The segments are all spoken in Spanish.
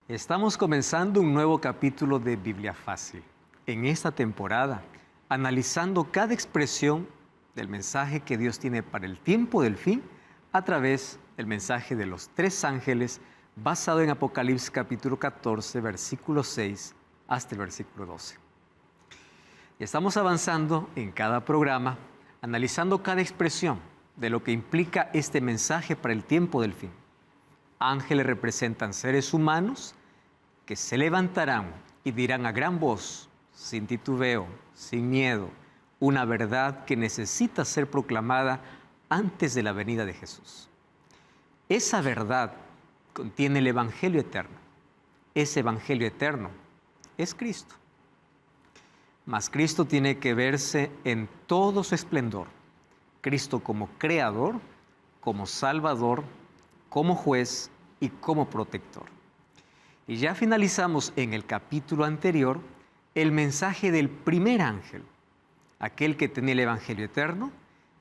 Estamos comenzando un nuevo capítulo de Biblia Fácil. En esta temporada, analizando cada expresión del mensaje que Dios tiene para el tiempo del fin a través del mensaje de los tres ángeles basado en Apocalipsis capítulo 14, versículo 6 hasta el versículo 12. Y estamos avanzando en cada programa, analizando cada expresión de lo que implica este mensaje para el tiempo del fin. Ángeles representan seres humanos que se levantarán y dirán a gran voz, sin titubeo, sin miedo, una verdad que necesita ser proclamada antes de la venida de Jesús. Esa verdad contiene el Evangelio eterno. Ese Evangelio eterno es Cristo. Mas Cristo tiene que verse en todo su esplendor. Cristo como Creador, como Salvador, como Juez y como Protector. Y ya finalizamos en el capítulo anterior el mensaje del primer ángel, aquel que tenía el Evangelio eterno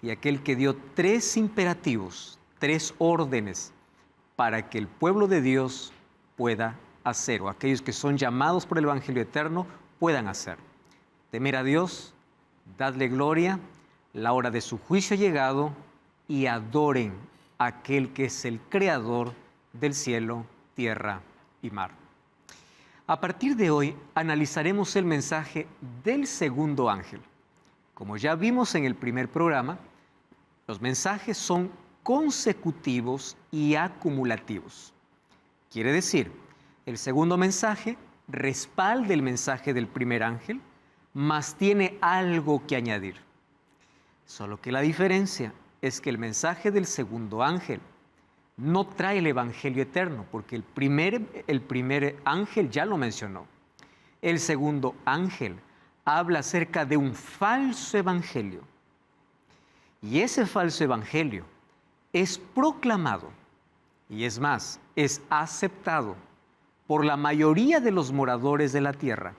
y aquel que dio tres imperativos, tres órdenes para que el pueblo de Dios pueda hacer, o aquellos que son llamados por el Evangelio eterno puedan hacer. Temer a Dios, dadle gloria, la hora de su juicio ha llegado y adoren a aquel que es el creador del cielo, tierra y mar. A partir de hoy analizaremos el mensaje del segundo ángel. Como ya vimos en el primer programa, los mensajes son consecutivos y acumulativos. Quiere decir, el segundo mensaje respalda el mensaje del primer ángel, mas tiene algo que añadir. Solo que la diferencia es que el mensaje del segundo ángel no trae el Evangelio eterno, porque el primer ángel ya lo mencionó. El segundo ángel habla acerca de un falso evangelio. Y ese falso evangelio es proclamado, y es más, es aceptado por la mayoría de los moradores de la tierra.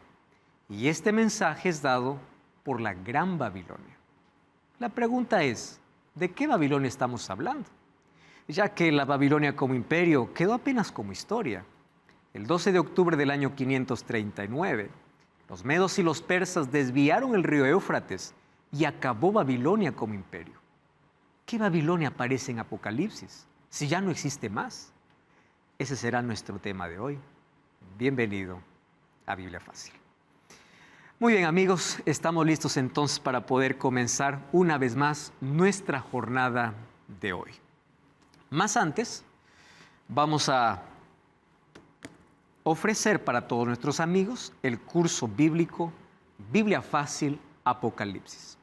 Y este mensaje es dado por la Gran Babilonia. La pregunta es, ¿de qué Babilonia estamos hablando? Ya que la Babilonia como imperio quedó apenas como historia. El 12 de octubre del año 539, los medos y los persas desviaron el río Éufrates y acabó Babilonia como imperio. ¿Qué Babilonia aparece en Apocalipsis si ya no existe más? Ese será nuestro tema de hoy. Bienvenido a Biblia Fácil. Muy bien, amigos, estamos listos entonces para poder comenzar una vez más nuestra jornada de hoy. Más antes, vamos a ofrecer para todos nuestros amigos el curso bíblico Biblia Fácil Apocalipsis.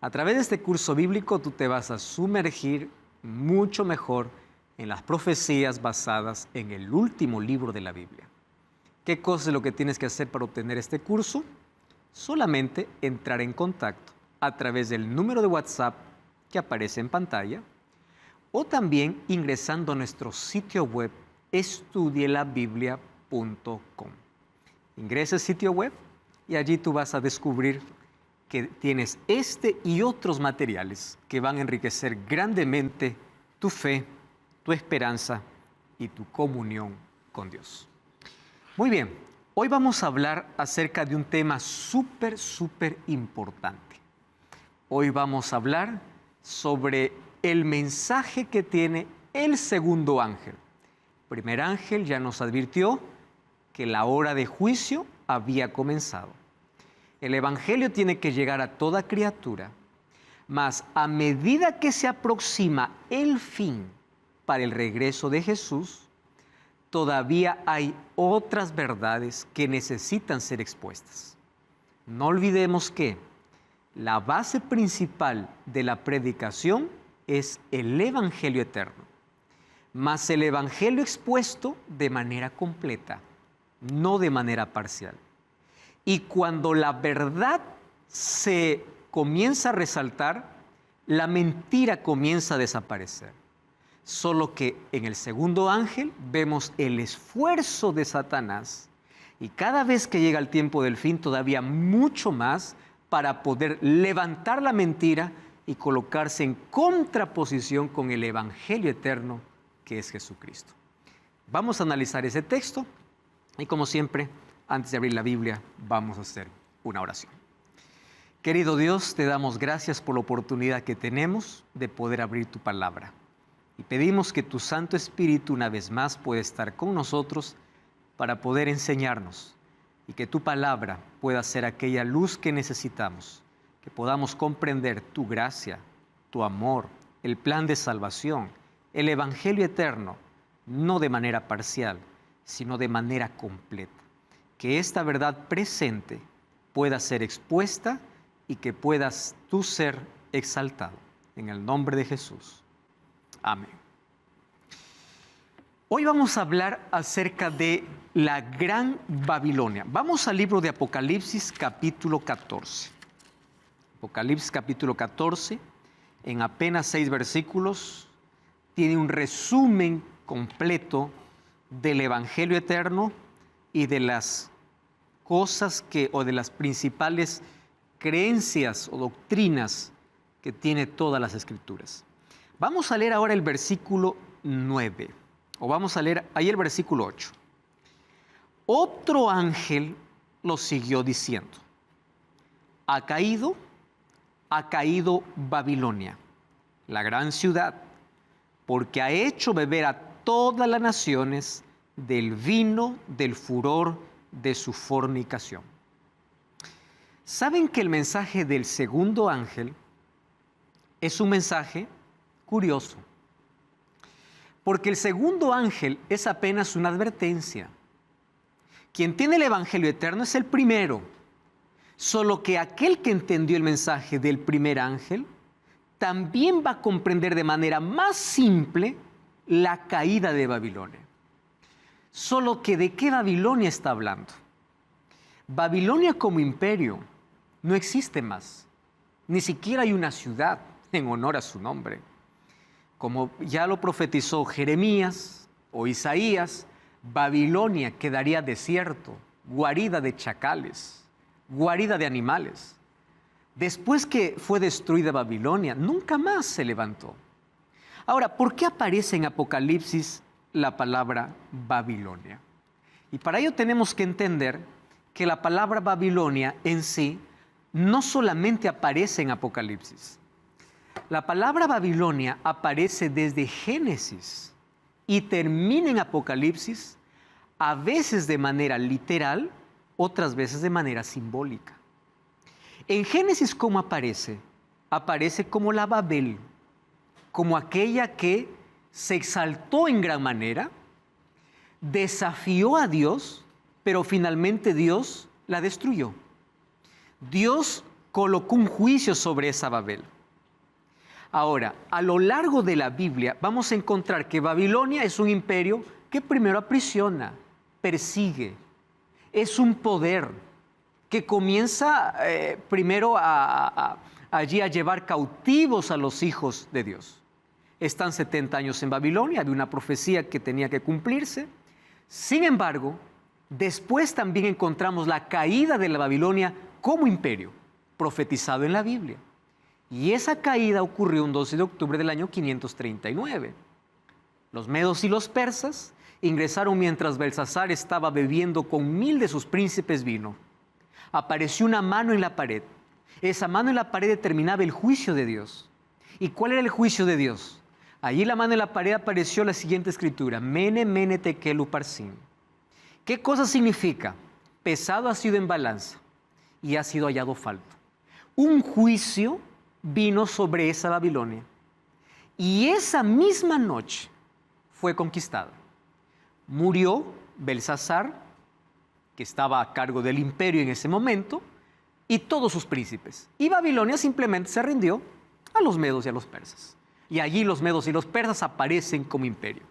A través de este curso bíblico tú te vas a sumergir mucho mejor en las profecías basadas en el último libro de la Biblia. ¿Qué cosa es lo que tienes que hacer para obtener este curso? Solamente entrar en contacto a través del número de WhatsApp que aparece en pantalla o también ingresando a nuestro sitio web estudielabiblia.com. Ingresa al sitio web y allí tú vas a descubrir que tienes este y otros materiales que van a enriquecer grandemente tu fe, tu esperanza y tu comunión con Dios. Muy bien, hoy vamos a hablar acerca de un tema súper importante. Hoy vamos a hablar sobre el mensaje que tiene el segundo ángel. El primer ángel ya nos advirtió que la hora de juicio había comenzado. El Evangelio tiene que llegar a toda criatura, mas a medida que se aproxima el fin para el regreso de Jesús, todavía hay otras verdades que necesitan ser expuestas. No olvidemos que la base principal de la predicación es el Evangelio eterno, mas el Evangelio expuesto de manera completa, no de manera parcial. Y cuando la verdad se comienza a resaltar, la mentira comienza a desaparecer. Solo que en el segundo ángel vemos el esfuerzo de Satanás y cada vez que llega el tiempo del fin todavía mucho más para poder levantar la mentira y colocarse en contraposición con el Evangelio eterno que es Jesucristo. Vamos a analizar ese texto Y como siempre, antes de abrir la Biblia, vamos a hacer una oración. Querido Dios, te damos gracias por la oportunidad que tenemos de poder abrir tu palabra. Y pedimos que tu Santo Espíritu una vez más pueda estar con nosotros para poder enseñarnos y que tu palabra pueda ser aquella luz que necesitamos, que podamos comprender tu gracia, tu amor, el plan de salvación, el Evangelio eterno, no de manera parcial, sino de manera completa. Que esta verdad presente pueda ser expuesta y que puedas tú ser exaltado. En el nombre de Jesús. Amén. Hoy vamos a hablar acerca de la Gran Babilonia. Vamos al libro de Apocalipsis capítulo 14. Apocalipsis capítulo 14, en apenas 6 versículos, tiene un resumen completo del Evangelio eterno y de las cosas o de las principales creencias o doctrinas que tiene todas las Escrituras. Vamos a leer ahora el versículo 9, o vamos a leer ahí el versículo 8. Otro ángel lo siguió diciendo: ha caído Babilonia, la gran ciudad, porque ha hecho beber a todas las naciones del vino del furor de su fornicación. ¿Saben que el mensaje del segundo ángel es un mensaje curioso? Porque el segundo ángel es apenas una advertencia. Quien tiene el Evangelio eterno es el primero, solo que aquel que entendió el mensaje del primer ángel también va a comprender de manera más simple la caída de Babilonia. Solo que ¿de qué Babilonia está hablando? Babilonia como imperio no existe más. Ni siquiera hay una ciudad en honor a su nombre. Como ya lo profetizó Jeremías o Isaías, Babilonia quedaría desierto, guarida de chacales, guarida de animales. Después que fue destruida Babilonia, nunca más se levantó. Ahora, ¿por qué aparece en Apocalipsis la palabra Babilonia? Y para ello tenemos que entender que la palabra Babilonia en sí no solamente aparece en Apocalipsis. La palabra Babilonia aparece desde Génesis y termina en Apocalipsis, a veces de manera literal, otras veces de manera simbólica. En Génesis, ¿cómo aparece? Aparece como la Babel, como aquella que se exaltó en gran manera, desafió a Dios, pero finalmente Dios la destruyó. Dios colocó un juicio sobre esa Babel. Ahora, a lo largo de la Biblia vamos a encontrar que Babilonia es un imperio que primero aprisiona, persigue, es un poder que comienza primero allí a llevar cautivos a los hijos de Dios. Están 70 años en Babilonia, había una profecía que tenía que cumplirse. Sin embargo, después también encontramos la caída de la Babilonia como imperio, profetizado en la Biblia. Y esa caída ocurrió un 12 de octubre del año 539. Los medos y los persas ingresaron mientras Belsasar estaba bebiendo con 1000 de sus príncipes vino. Apareció una mano en la pared. Esa mano en la pared determinaba el juicio de Dios. ¿Y cuál era el juicio de Dios? Allí en la mano en la pared apareció la siguiente escritura: Mene, mene, tekel, uparsin. ¿Qué cosa significa? Pesado ha sido en balanza y ha sido hallado falto. Un juicio vino sobre esa Babilonia. Y esa misma noche fue conquistada. Murió Belsasar, que estaba a cargo del imperio en ese momento, y todos sus príncipes. Y Babilonia simplemente se rindió a los medos y a los persas. Y allí los medos y los persas aparecen como imperio.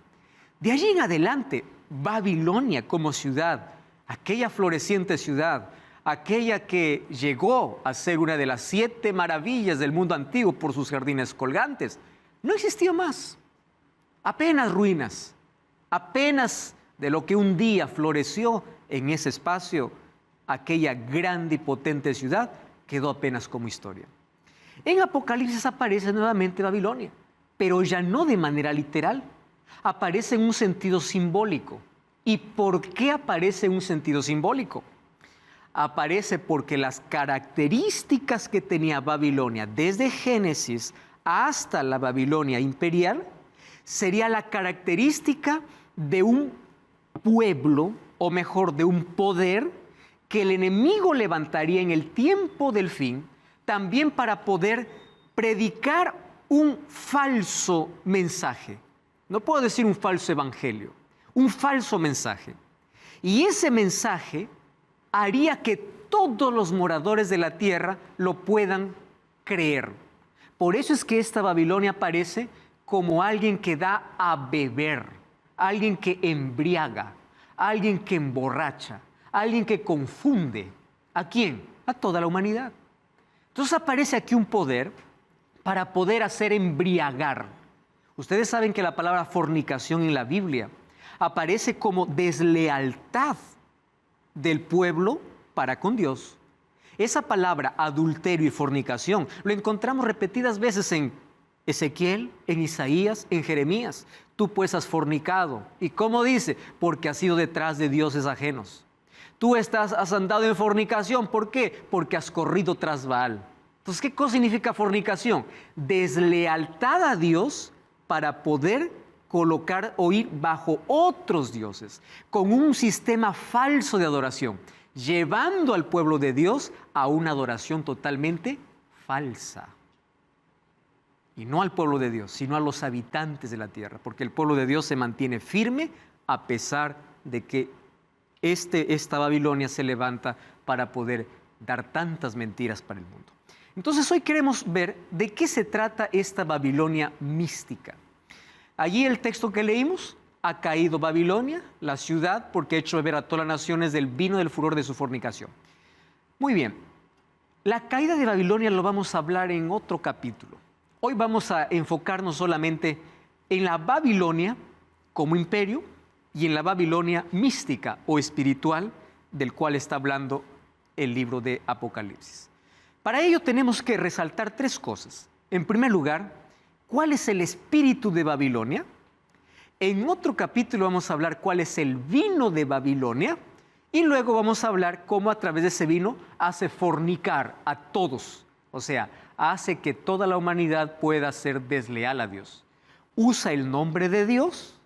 De allí en adelante, Babilonia como ciudad, aquella floreciente ciudad, aquella que llegó a ser una de las 7 maravillas del mundo antiguo por sus jardines colgantes, no existía más. Apenas ruinas, apenas de lo que un día floreció en ese espacio, aquella grande y potente ciudad quedó apenas como historia. En Apocalipsis aparece nuevamente Babilonia, pero ya no de manera literal, aparece en un sentido simbólico. ¿Y por qué aparece un sentido simbólico? Aparece porque las características que tenía Babilonia desde Génesis hasta la Babilonia imperial sería la característica de un pueblo, o mejor, de un poder que el enemigo levantaría en el tiempo del fin, también para poder predicar un falso mensaje. No puedo decir un falso evangelio, un falso mensaje. Y ese mensaje haría que todos los moradores de la tierra lo puedan creer. Por eso es que esta Babilonia aparece como alguien que da a beber, alguien que embriaga, alguien que emborracha, alguien que confunde. ¿A quién? A toda la humanidad. Entonces aparece aquí un poder para poder hacer embriagar. Ustedes saben que la palabra fornicación en la Biblia aparece como deslealtad del pueblo para con Dios. Esa palabra adulterio y fornicación lo encontramos repetidas veces en Ezequiel, en Isaías, en Jeremías. Tú pues has fornicado. ¿Y cómo dice? Porque has ido detrás de dioses ajenos. Tú has andado en fornicación. ¿Por qué? Porque has corrido tras Baal. Entonces, ¿qué cosa significa fornicación? Deslealtad a Dios para poder colocar o ir bajo otros dioses, con un sistema falso de adoración, llevando al pueblo de Dios a una adoración totalmente falsa. Y no al pueblo de Dios, sino a los habitantes de la tierra, porque el pueblo de Dios se mantiene firme a pesar de que esta Babilonia se levanta para poder dar tantas mentiras para el mundo. Entonces hoy queremos ver de qué se trata esta Babilonia mística. Allí el texto que leímos: ha caído Babilonia, la ciudad, porque ha hecho beber a todas las naciones del vino del furor de su fornicación. Muy bien, la caída de Babilonia lo vamos a hablar en otro capítulo. Hoy vamos a enfocarnos solamente en la Babilonia como imperio y en la Babilonia mística o espiritual del cual está hablando el libro de Apocalipsis. Para ello tenemos que resaltar tres cosas. En primer lugar, ¿cuál es el espíritu de Babilonia? En otro capítulo vamos a hablar cuál es el vino de Babilonia y luego vamos a hablar cómo a través de ese vino hace fornicar a todos. O sea, hace que toda la humanidad pueda ser desleal a Dios. Usa el nombre de Dios,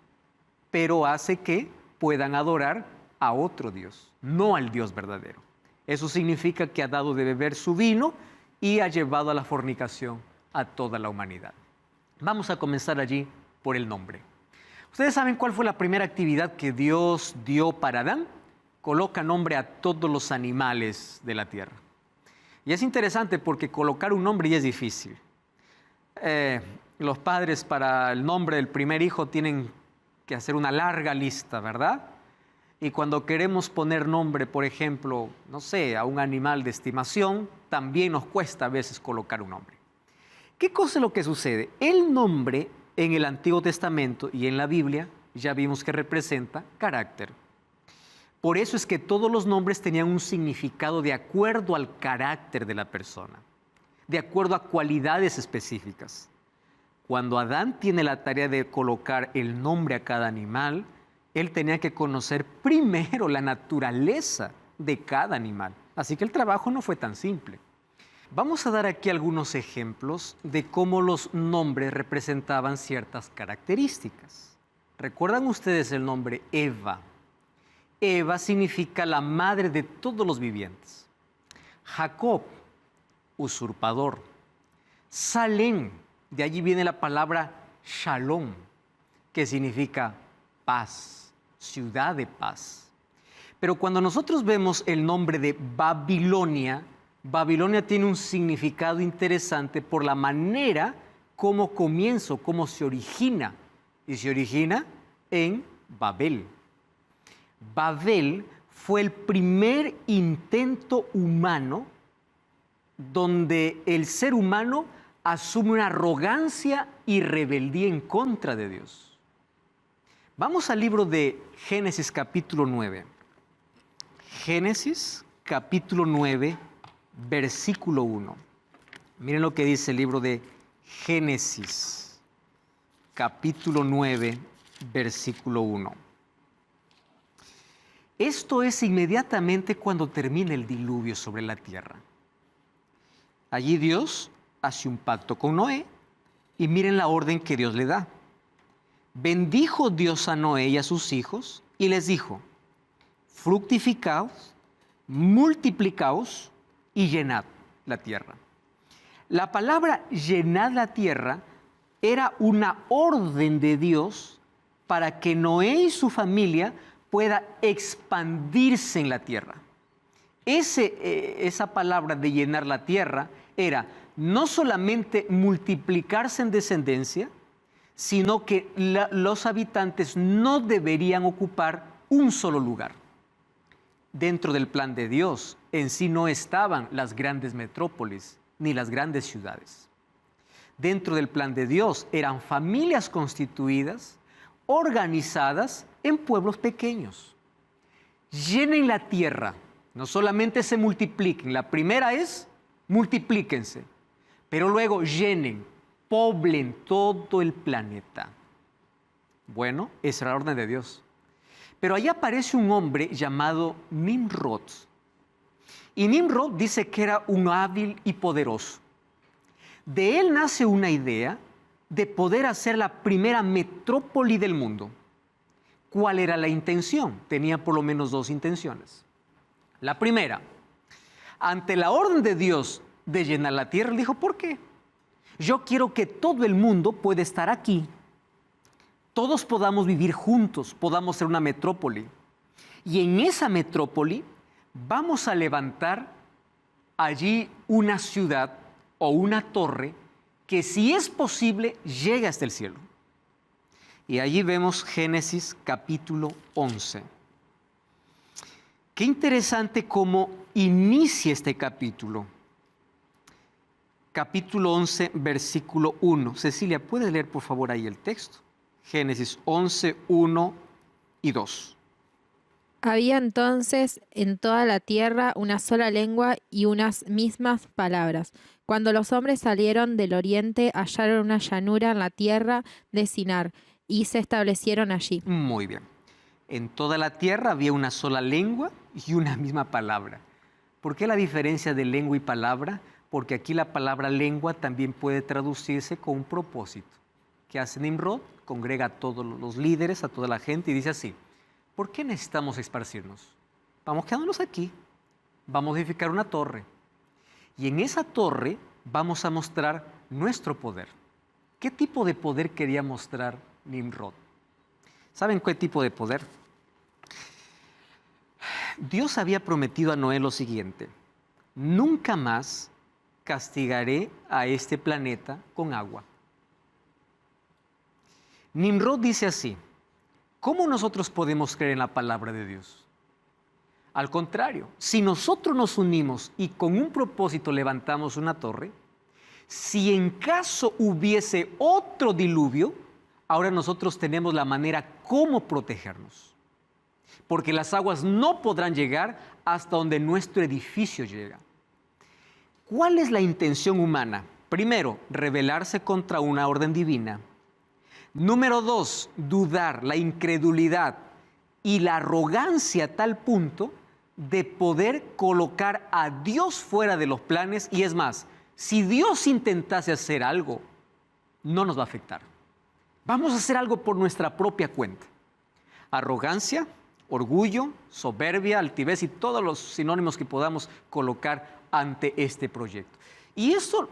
pero hace que puedan adorar a otro Dios, no al Dios verdadero. Eso significa que ha dado de beber su vino y ha llevado a la fornicación a toda la humanidad. Vamos a comenzar allí por el nombre. ¿Ustedes saben cuál fue la primera actividad que Dios dio para Adán? Coloca nombre a todos los animales de la tierra. Y es interesante porque colocar un nombre ya es difícil. Los padres para el nombre del primer hijo tienen que hacer una larga lista, ¿verdad? Y cuando queremos poner nombre, por ejemplo, no sé, a un animal de estimación, también nos cuesta a veces colocar un nombre. ¿Qué cosa es lo que sucede? El nombre en el Antiguo Testamento y en la Biblia ya vimos que representa carácter. Por eso es que todos los nombres tenían un significado de acuerdo al carácter de la persona, de acuerdo a cualidades específicas. Cuando Adán tiene la tarea de colocar el nombre a cada animal, él tenía que conocer primero la naturaleza de cada animal. Así que el trabajo no fue tan simple. Vamos a dar aquí algunos ejemplos de cómo los nombres representaban ciertas características. ¿Recuerdan ustedes el nombre Eva? Eva significa la madre de todos los vivientes. Jacob, usurpador. Salem, de allí viene la palabra Shalom, que significa paz, ciudad de paz. Pero cuando nosotros vemos el nombre de Babilonia, Babilonia tiene un significado interesante por la manera como comienza, cómo se origina. Y se origina en Babel. Babel fue el primer intento humano donde el ser humano asume una arrogancia y rebeldía en contra de Dios. Vamos al libro de Génesis capítulo 9. Génesis capítulo 9, versículo 1. Miren lo que dice el libro de Génesis capítulo 9, versículo 1. Esto es inmediatamente cuando termina el diluvio sobre la tierra. Allí Dios hace un pacto con Noé y miren la orden que Dios le da. Bendijo Dios a Noé y a sus hijos y les dijo: fructificaos, multiplicaos y llenad la tierra. La palabra llenad la tierra era una orden de Dios para que Noé y su familia pueda expandirse en la tierra. Esa palabra de llenar la tierra era no solamente multiplicarse en descendencia, sino que los habitantes no deberían ocupar un solo lugar. Dentro del plan de Dios en sí no estaban las grandes metrópolis ni las grandes ciudades. Dentro del plan de Dios eran familias constituidas, organizadas en pueblos pequeños. Llenen la tierra, no solamente se multipliquen. La primera es multiplíquense, pero luego llenen, poblen todo el planeta. Bueno, esa era la orden de Dios. Pero ahí aparece un hombre llamado Nimrod. Y Nimrod dice que era un hábil y poderoso. De él nace una idea de poder hacer la primera metrópoli del mundo. ¿Cuál era la intención? Tenía por lo menos dos intenciones. La primera, ante la orden de Dios de llenar la tierra, él dijo: ¿por qué? Yo quiero que todo el mundo pueda estar aquí. Todos podamos vivir juntos, podamos ser una metrópoli. Y en esa metrópoli vamos a levantar allí una ciudad o una torre que, si es posible, llegue hasta el cielo. Y allí vemos Génesis capítulo 11. Qué interesante cómo inicia este capítulo. Capítulo 11, versículo 1. Cecilia, ¿puedes leer por favor ahí el texto? Génesis 11, 1 y 2. Había entonces en toda la tierra una sola lengua y unas mismas palabras. Cuando los hombres salieron del oriente, hallaron una llanura en la tierra de Sinar y se establecieron allí. Muy bien. En toda la tierra había una sola lengua y una misma palabra. ¿Por qué la diferencia de lengua y palabra? Porque aquí la palabra lengua también puede traducirse con un propósito. ¿Qué hace Nimrod? Congrega a todos los líderes, a toda la gente y dice así: ¿por qué necesitamos esparcirnos? Vamos quedándonos aquí, vamos a edificar una torre. Y en esa torre vamos a mostrar nuestro poder. ¿Qué tipo de poder quería mostrar Nimrod? ¿Saben qué tipo de poder? Dios había prometido a Noé lo siguiente: nunca más castigaré a este planeta con agua. Nimrod dice así: ¿cómo nosotros podemos creer en la palabra de Dios? Al contrario, si nosotros nos unimos y con un propósito levantamos una torre, si en caso hubiese otro diluvio, ahora nosotros tenemos la manera cómo protegernos. Porque las aguas no podrán llegar hasta donde nuestro edificio llega. ¿Cuál es la intención humana? Primero, rebelarse contra una orden divina. Número 2, dudar, la incredulidad y la arrogancia a tal punto de poder colocar a Dios fuera de los planes. Y es más, si Dios intentase hacer algo, no nos va a afectar. Vamos a hacer algo por nuestra propia cuenta. Arrogancia, orgullo, soberbia, altivez y todos los sinónimos que podamos colocar ante este proyecto. Y esto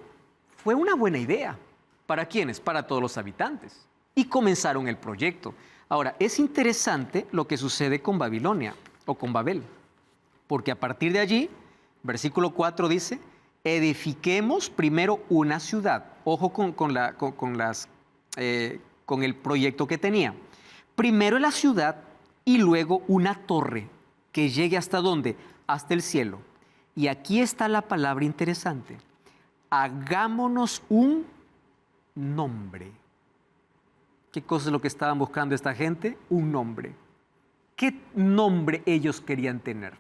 fue una buena idea. ¿Para quiénes? Para todos los habitantes. Y comenzaron el proyecto. Ahora, es interesante lo que sucede con Babilonia o con Babel, porque a partir de allí, versículo 4 dice: edifiquemos primero una ciudad. Ojo con el proyecto que tenía. Primero la ciudad y luego una torre que llegue ¿hasta dónde? Hasta el cielo. Y aquí está la palabra interesante: hagámonos un nombre. ¿Qué cosa es lo que estaban buscando esta gente? Un nombre. ¿Qué nombre ellos querían tener?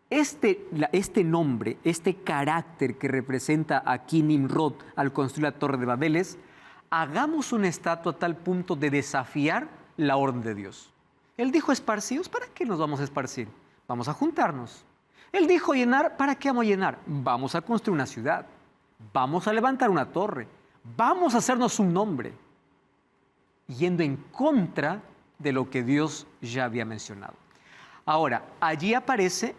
Este nombre, este carácter que representa aquí Nimrod al construir la Torre de Babel es: hagamos una estatua a tal punto de desafiar la orden de Dios. Él dijo esparcidos, ¿para qué nos vamos a esparcir? Vamos a juntarnos. Él dijo llenar, ¿para qué vamos a llenar? Vamos a construir una ciudad, vamos a levantar una torre, vamos a hacernos un nombre, yendo en contra de lo que Dios ya había mencionado. Ahora, allí aparece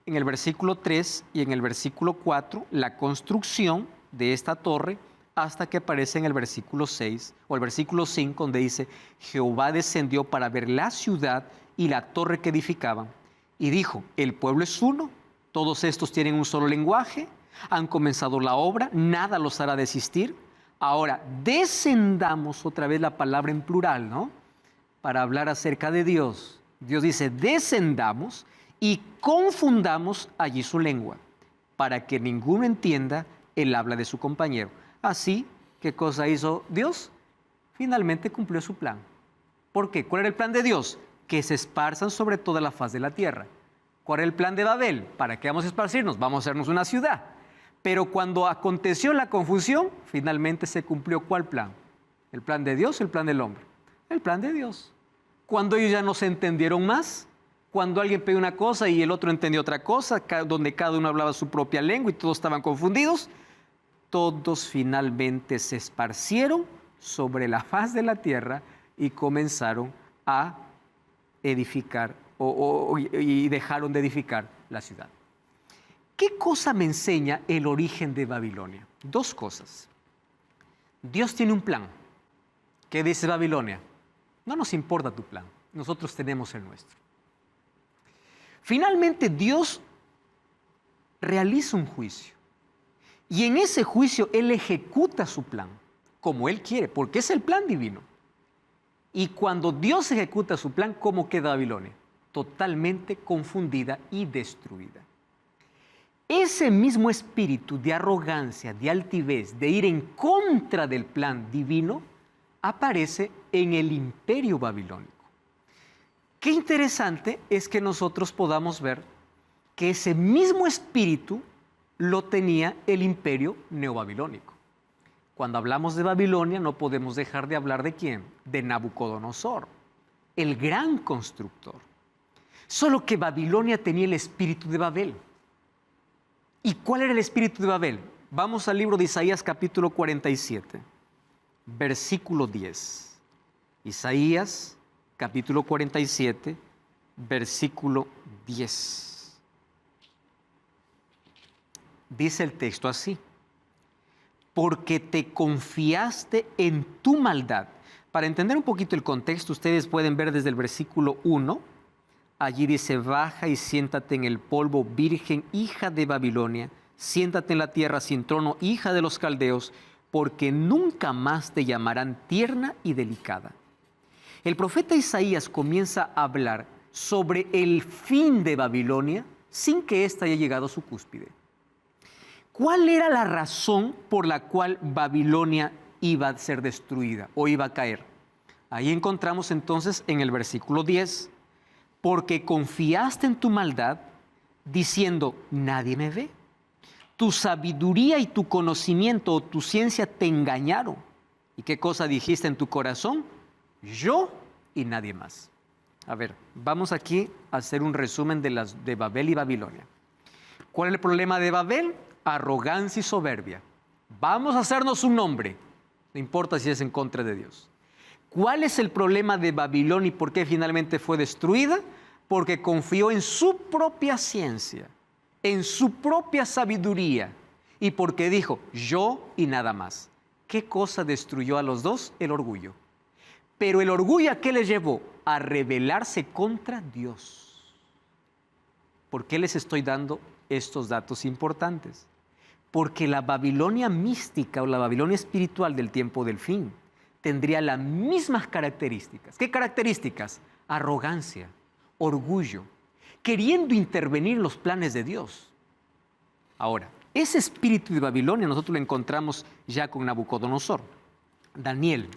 en el versículo 3 y en el versículo 4 la construcción de esta torre, hasta que aparece en el versículo 6 o el versículo 5, donde dice: Jehová descendió para ver la ciudad y la torre que edificaban, y dijo: el pueblo es uno, todos estos tienen un solo lenguaje, han comenzado la obra, nada los hará desistir. Ahora, descendamos, otra vez la palabra en plural, ¿no? Para hablar acerca de Dios. Dios dice: descendamos y confundamos allí su lengua, para que ninguno entienda el habla de su compañero. Así, ¿qué cosa hizo Dios? Finalmente cumplió su plan. ¿Por qué? ¿Cuál era el plan de Dios? Que se esparzan sobre toda la faz de la tierra. ¿Cuál era el plan de Babel? ¿Para qué vamos a esparcirnos? Vamos a hacernos una ciudad. Pero cuando aconteció la confusión, finalmente se cumplió ¿cuál plan? ¿El plan de Dios o el plan del hombre? El plan de Dios. Cuando ellos ya no se entendieron más, cuando alguien pidió una cosa y el otro entendió otra cosa, donde cada uno hablaba su propia lengua y todos estaban confundidos, todos finalmente se esparcieron sobre la faz de la tierra y comenzaron a edificar y dejaron de edificar la ciudad. ¿Qué cosa me enseña el origen de Babilonia? Dos cosas. Dios tiene un plan. ¿Qué dice Babilonia? No nos importa tu plan, nosotros tenemos el nuestro. Finalmente Dios realiza un juicio y en ese juicio Él ejecuta su plan como Él quiere, porque es el plan divino. Y cuando Dios ejecuta su plan, ¿cómo queda Babilonia? Totalmente confundida y destruida. Ese mismo espíritu de arrogancia, de altivez, de ir en contra del plan divino, aparece en el imperio babilónico. Qué interesante es que nosotros podamos ver que ese mismo espíritu lo tenía el imperio neobabilónico. Cuando hablamos de Babilonia no podemos dejar de hablar ¿de quién? De Nabucodonosor, el gran constructor. Solo que Babilonia tenía el espíritu de Babel. ¿Y cuál era el espíritu de Babel? Vamos al libro de Isaías capítulo 47, versículo 10. Isaías capítulo 47, versículo 10. Dice el texto así: porque te confiaste en tu maldad. Para entender un poquito el contexto, ustedes pueden ver desde el versículo 1, allí dice: baja y siéntate en el polvo, virgen, hija de Babilonia, siéntate en la tierra sin trono, hija de los caldeos, porque nunca más te llamarán tierna y delicada. El profeta Isaías comienza a hablar sobre el fin de Babilonia sin que ésta haya llegado a su cúspide. ¿Cuál era la razón por la cual Babilonia iba a ser destruida o iba a caer? Ahí encontramos entonces en el versículo 10, porque confiaste en tu maldad, diciendo: nadie me ve. Tu sabiduría y tu conocimiento o tu ciencia te engañaron. ¿Y qué cosa dijiste en tu corazón? Yo y nadie más. A ver, vamos aquí a hacer un resumen de Babel y Babilonia. ¿Cuál es el problema de Babel? Arrogancia y soberbia. Vamos a hacernos un nombre, no importa si es en contra de Dios. ¿Cuál es el problema de Babilonia y por qué finalmente fue destruida? Porque confió en su propia ciencia, en su propia sabiduría y porque dijo: yo y nada más. ¿Qué cosa destruyó a los dos? El orgullo. Pero el orgullo, ¿a qué les llevó? A rebelarse contra Dios. ¿Por qué les estoy dando estos datos importantes? Porque la Babilonia mística o la Babilonia espiritual del tiempo del fin tendría las mismas características. ¿Qué características? Arrogancia, orgullo, queriendo intervenir en los planes de Dios. Ahora, ese espíritu de Babilonia nosotros lo encontramos ya con Nabucodonosor. Daniel.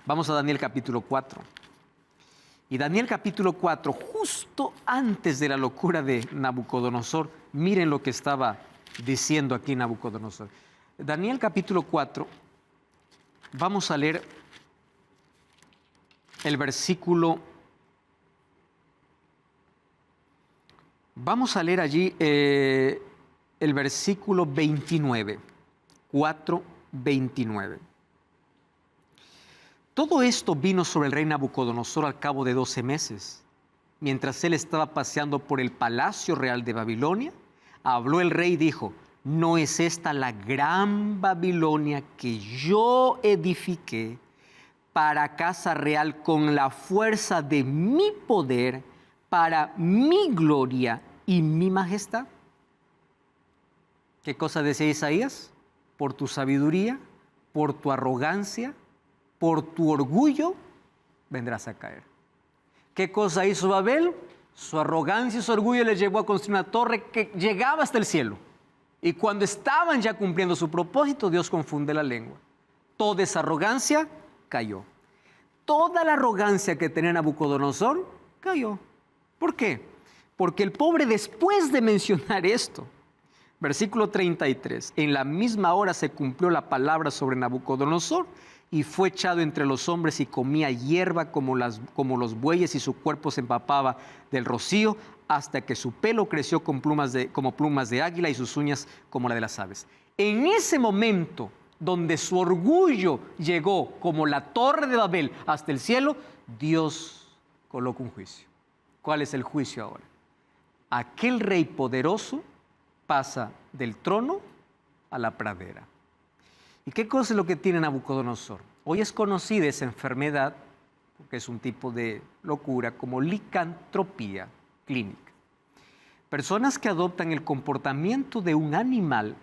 Vamos a Daniel capítulo 4. Y Daniel capítulo 4, justo antes de la locura de Nabucodonosor, miren lo que estaba diciendo aquí Nabucodonosor. Daniel capítulo 4, vamos a leer el versículo Vamos a leer allí el versículo 29, 4:29. Todo esto vino sobre el rey Nabucodonosor al cabo de 12 meses. Mientras él estaba paseando por el palacio real de Babilonia, habló el rey y dijo: ¿no es esta la gran Babilonia que yo edifiqué para casa real con la fuerza de mi poder, para mi gloria y mi majestad? ¿Qué cosa decía Isaías? Por tu sabiduría, por tu arrogancia, por tu orgullo, vendrás a caer. ¿Qué cosa hizo Babel? Su arrogancia y su orgullo les llevó a construir una torre que llegaba hasta el cielo. Y cuando estaban ya cumpliendo su propósito, Dios confunde la lengua. Toda esa arrogancia cayó. Toda la arrogancia que tenía Nabucodonosor cayó. ¿Por qué? Porque el pobre, después de mencionar esto, versículo 33, en la misma hora se cumplió la palabra sobre Nabucodonosor y fue echado entre los hombres y comía hierba como los bueyes y su cuerpo se empapaba del rocío hasta que su pelo creció como plumas de águila y sus uñas como la de las aves. En ese momento donde su orgullo llegó como la torre de Babel hasta el cielo, Dios coloca un juicio. ¿Cuál es el juicio ahora? Aquel rey poderoso pasa del trono a la pradera. ¿Y qué cosa es lo que tiene Nabucodonosor? Hoy es conocida esa enfermedad, porque es un tipo de locura, como licantropía clínica. Personas que adoptan el comportamiento de un animal,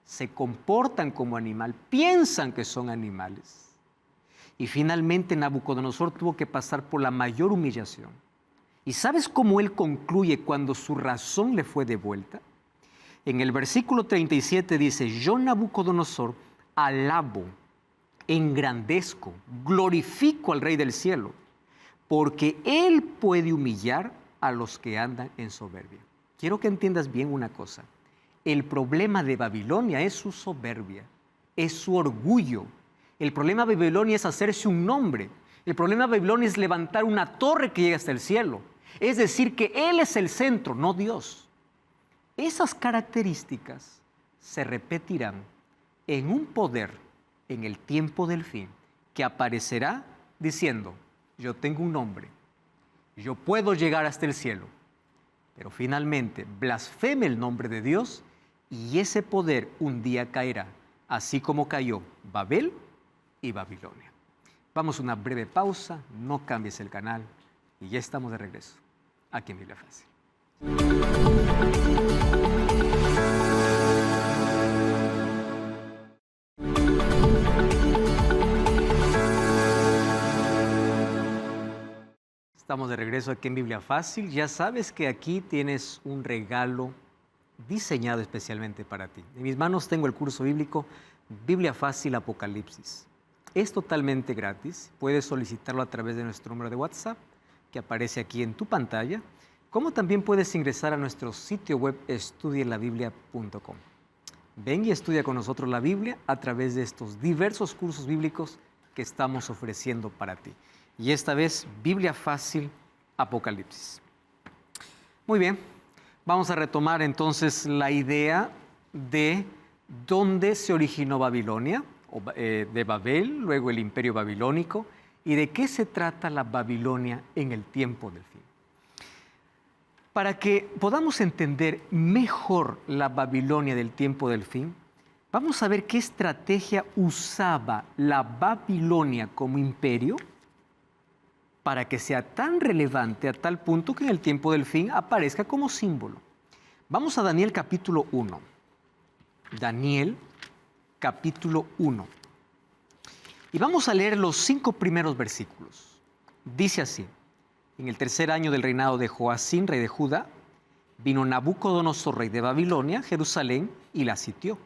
se comportan como animal, piensan que son animales. Y finalmente Nabucodonosor tuvo que pasar por la mayor humillación. ¿Y sabes cómo él concluye cuando su razón le fue devuelta? En el versículo 37 dice: yo, Nabucodonosor, alabo, engrandezco, glorifico al Rey del cielo, porque Él puede humillar a los que andan en soberbia. Quiero que entiendas bien una cosa. El problema de Babilonia es su soberbia, es su orgullo. El problema de Babilonia es hacerse un nombre. El problema de Babilonia es levantar una torre que llega hasta el cielo. Es decir, que Él es el centro, no Dios. Esas características se repetirán en un poder en el tiempo del fin, que aparecerá diciendo: yo tengo un nombre, yo puedo llegar hasta el cielo, pero finalmente blasfeme el nombre de Dios y ese poder un día caerá, así como cayó Babel y Babilonia. Vamos a una breve pausa, no cambies el canal y ya estamos de regreso aquí en Biblia Fácil. Estamos de regreso aquí en Biblia Fácil. Ya sabes que aquí tienes un regalo diseñado especialmente para ti. En mis manos tengo el curso bíblico Biblia Fácil Apocalipsis. Es totalmente gratis. Puedes solicitarlo a través de nuestro número de WhatsApp que aparece aquí en tu pantalla, como también puedes ingresar a nuestro sitio web estudielabiblia.com. Ven y estudia con nosotros la Biblia a través de estos diversos cursos bíblicos que estamos ofreciendo para ti. Y esta vez, Biblia Fácil Apocalipsis. Muy bien, vamos a retomar entonces la idea de dónde se originó Babilonia, de Babel, luego el imperio babilónico, y de qué se trata la Babilonia en el tiempo del fin. Para que podamos entender mejor la Babilonia del tiempo del fin, vamos a ver qué estrategia usaba la Babilonia como imperio para que sea tan relevante a tal punto que en el tiempo del fin aparezca como símbolo. Vamos a Daniel capítulo 1. Daniel capítulo 1. Y vamos a leer los 5 primeros versículos. Dice así: en el tercer año del reinado de Joacim, rey de Judá, vino Nabucodonosor, rey de Babilonia, Jerusalén, y la sitió.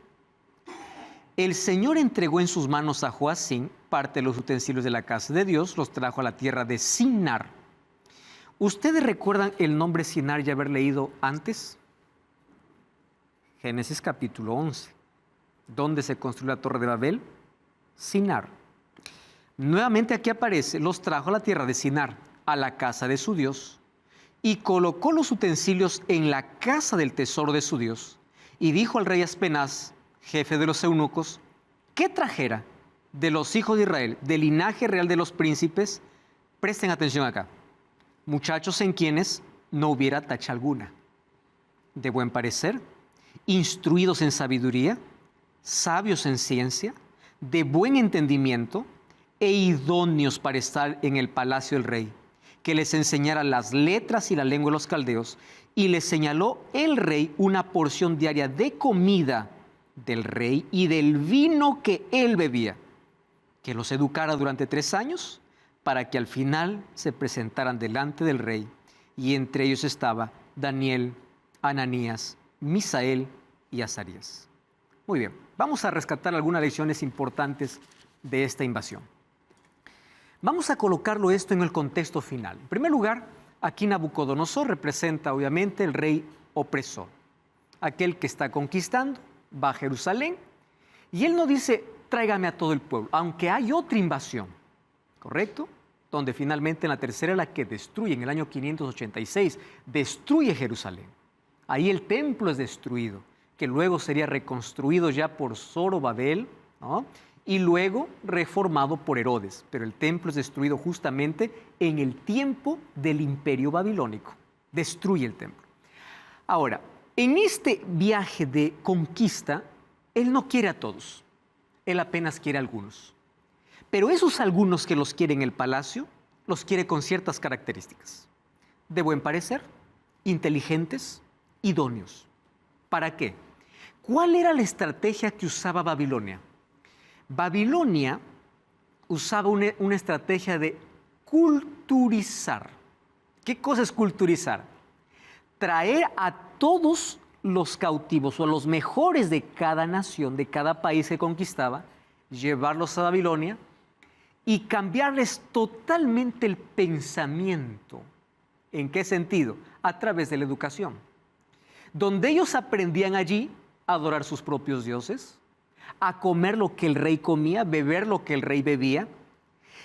El Señor entregó en sus manos a Joacim parte de los utensilios de la casa de Dios, los trajo a la tierra de Sinar. ¿Ustedes recuerdan el nombre Sinar ya haber leído antes? Génesis capítulo 11. ¿Dónde se construyó la torre de Babel? Sinar. Nuevamente aquí aparece: los trajo a la tierra de Sinar, a la casa de su Dios, y colocó los utensilios en la casa del tesoro de su Dios. Y dijo al rey Aspenaz, jefe de los eunucos, que trajera de los hijos de Israel, del linaje real de los príncipes, presten atención acá, muchachos en quienes no hubiera tacha alguna, de buen parecer, instruidos en sabiduría, sabios en ciencia, de buen entendimiento e idóneos para estar en el palacio del rey, que les enseñara las letras y la lengua de los caldeos, y les señaló el rey una porción diaria de comida del rey y del vino que él bebía, que los educara durante 3 años, para que al final se presentaran delante del rey, y entre ellos estaba Daniel, Ananías, Misael y Azarías. Muy bien, vamos a rescatar algunas lecciones importantes de esta invasión. Vamos a colocarlo esto en el contexto final. En primer lugar, aquí Nabucodonosor representa obviamente el rey opresor, aquel que está conquistando, va a Jerusalén, y él no dice, tráigame a todo el pueblo, aunque hay otra invasión, ¿correcto? Donde finalmente en la tercera, la que destruye en el año 586, destruye Jerusalén. Ahí el templo es destruido, que luego sería reconstruido ya por Zorobabel, ¿no? Y luego reformado por Herodes. Pero el templo es destruido justamente en el tiempo del imperio babilónico. Destruye el templo. Ahora, en este viaje de conquista, él no quiere a todos. Él apenas quiere a algunos. Pero esos algunos que los quiere en el palacio, los quiere con ciertas características. De buen parecer, inteligentes, idóneos. ¿Para qué? ¿Cuál era la estrategia que usaba Babilonia? Babilonia usaba una estrategia de culturizar. ¿Qué cosa es culturizar? Traer a todos los cautivos o a los mejores de cada nación, de cada país que conquistaba, llevarlos a Babilonia y cambiarles totalmente el pensamiento. ¿En qué sentido? A través de la educación. Donde ellos aprendían allí a adorar sus propios dioses, a comer lo que el rey comía, beber lo que el rey bebía.